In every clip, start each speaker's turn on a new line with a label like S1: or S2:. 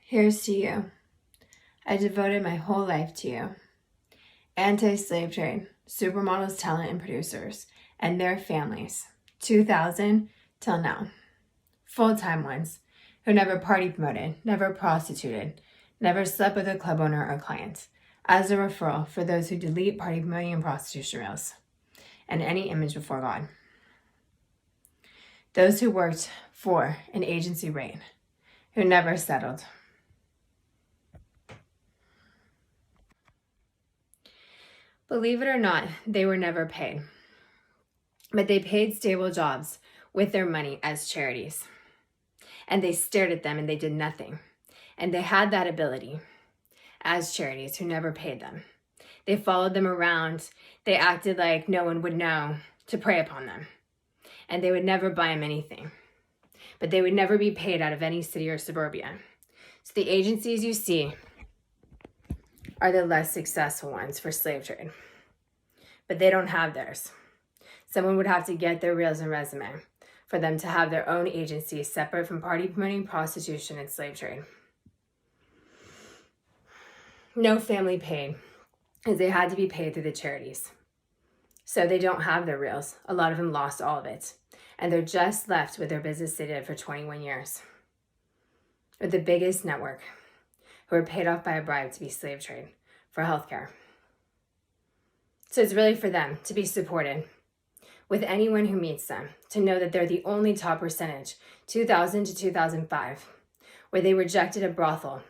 S1: Here's to you. I devoted my whole life to you. Anti-slave trade, supermodels, talent, and producers, and their families, 2000 till now. Full-time ones who never party promoted, never prostituted, never slept with a club owner or client, as a referral for those who delete party promoting and prostitution reels, and any image before God. Those who worked for an agency rate, who never settled. Believe it or not, they were never paid. But they paid stable jobs with their money as charities. And they stared at them and they did nothing. And they had that ability as charities who never paid them. They followed them around. They acted like no one would know to prey upon them. And they would never buy them anything. But they would never be paid out of any city or suburbia. So the agencies you see are the less successful ones for slave trade. But they don't have theirs. Someone would have to get their reels and resume for them to have their own agency separate from party promoting, prostitution, and slave trade. No family paid, as they had to be paid through the charities. So they don't have their reels. A lot of them lost all of it. And they're just left with their business they did for 21 years. With the biggest network, who are paid off by a bribe to be slave trade for healthcare. So it's really for them to be supported with anyone who meets them, to know that they're the only top percentage, 2000 to 2005, where they rejected a brothel,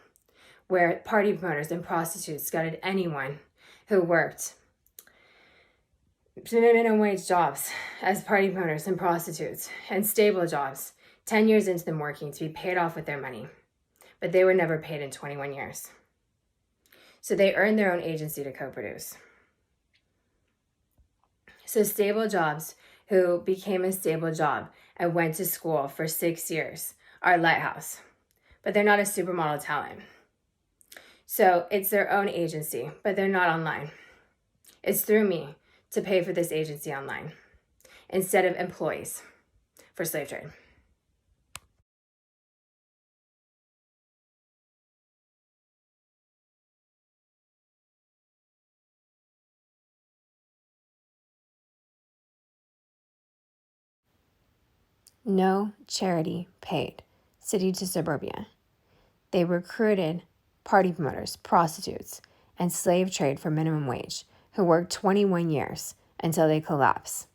S1: where party promoters and prostitutes gutted anyone who worked minimum wage jobs as party promoters and prostitutes, and stable jobs, 10 years into them working to be paid off with their money. But they were never paid in 21 years. So they earned their own agency to co-produce. So stable jobs who became a stable job and went to school for 6 years are Lighthouse, but they're not a supermodel talent. So it's their own agency, but they're not online. It's through me to pay for this agency online instead of employees for slave trade. No charity paid, city to suburbia. They recruited party promoters, prostitutes, and slave trade for minimum wage who worked 21 years until they collapse,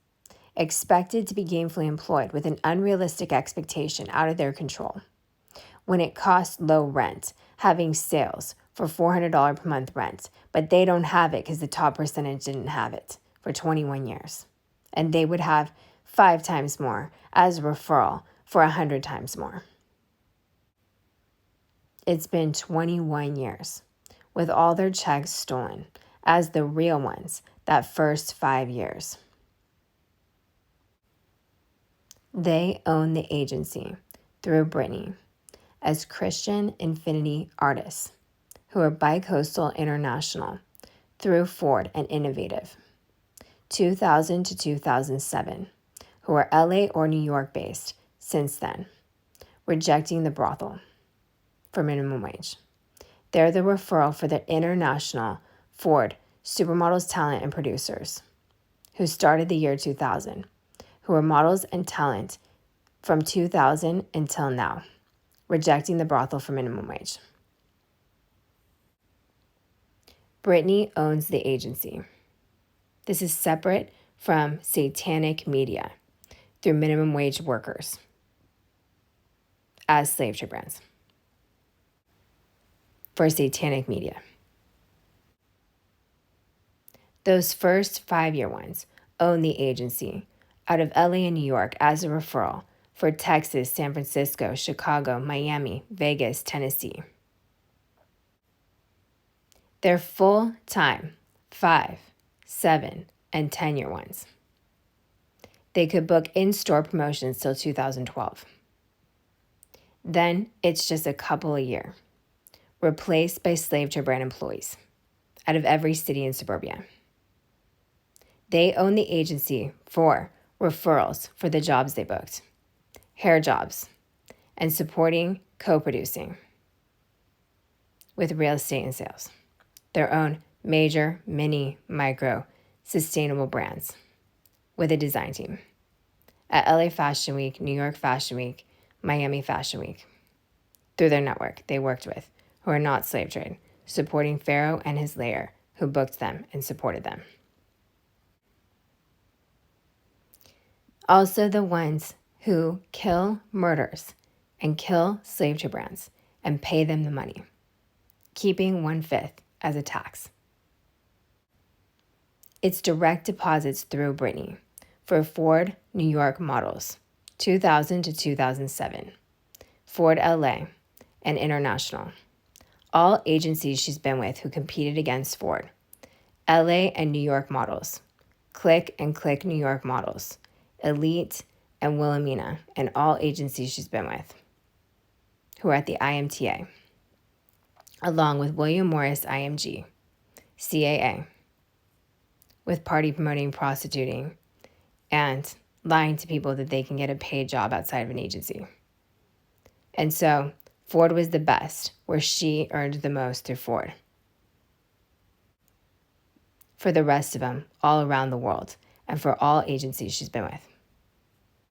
S1: expected to be gainfully employed with an unrealistic expectation out of their control. When it cost low rent, having sales for $400 per month rent, but they don't have it because the top percentage didn't have it for 21 years. And they would have 5 times more as a referral for 100 times more. It's been 21 years with all their checks stolen as the real ones that first 5 years. They own the agency through Brittany as Christian Infinity Artists, who are Bicoastal International through Ford and Innovative, 2000 to 2007, who are LA or New York based since then, rejecting the brothel for minimum wage. They're the referral for the international Ford supermodels, talent, and producers who started the year 2000, who are models and talent from 2000 until now, rejecting the brothel for minimum wage. Brittany owns the agency. This is separate from satanic media through minimum wage workers as slave trade brands for satanic media. Those first 5-year ones own the agency out of LA and New York as a referral for Texas, San Francisco, Chicago, Miami, Vegas, Tennessee. They're full-time 5, 7, and 10-year ones. They could book in-store promotions till 2012. Then it's just a couple a year, replaced by slave trade brand employees out of every city and suburbia. They own the agency for referrals for the jobs they booked, hair jobs, and supporting co-producing. with real estate and sales, their own major, mini, micro, sustainable brands with a design team at LA Fashion Week, New York Fashion Week, Miami Fashion Week. Through their network they worked with, who are not slave trade, supporting Pharaoh and his lair, who booked them and supported them. Also the ones who kill murders and kill slave trade brands and pay them the money, keeping 1/5 as a tax. It's direct deposits through Brittany for Ford New York models, 2000 to 2007, Ford LA, and International. All agencies she's been with who competed against Ford, LA and New York models, Click and Click New York models, Elite and Wilhelmina, and all agencies she's been with who are at the IMTA, along with William Morris IMG, CAA, with party promoting, prostituting, and lying to people that they can get a paid job outside of an agency. And so Ford was the best, where she earned the most through Ford. For the rest of them, all around the world, and for all agencies she's been with.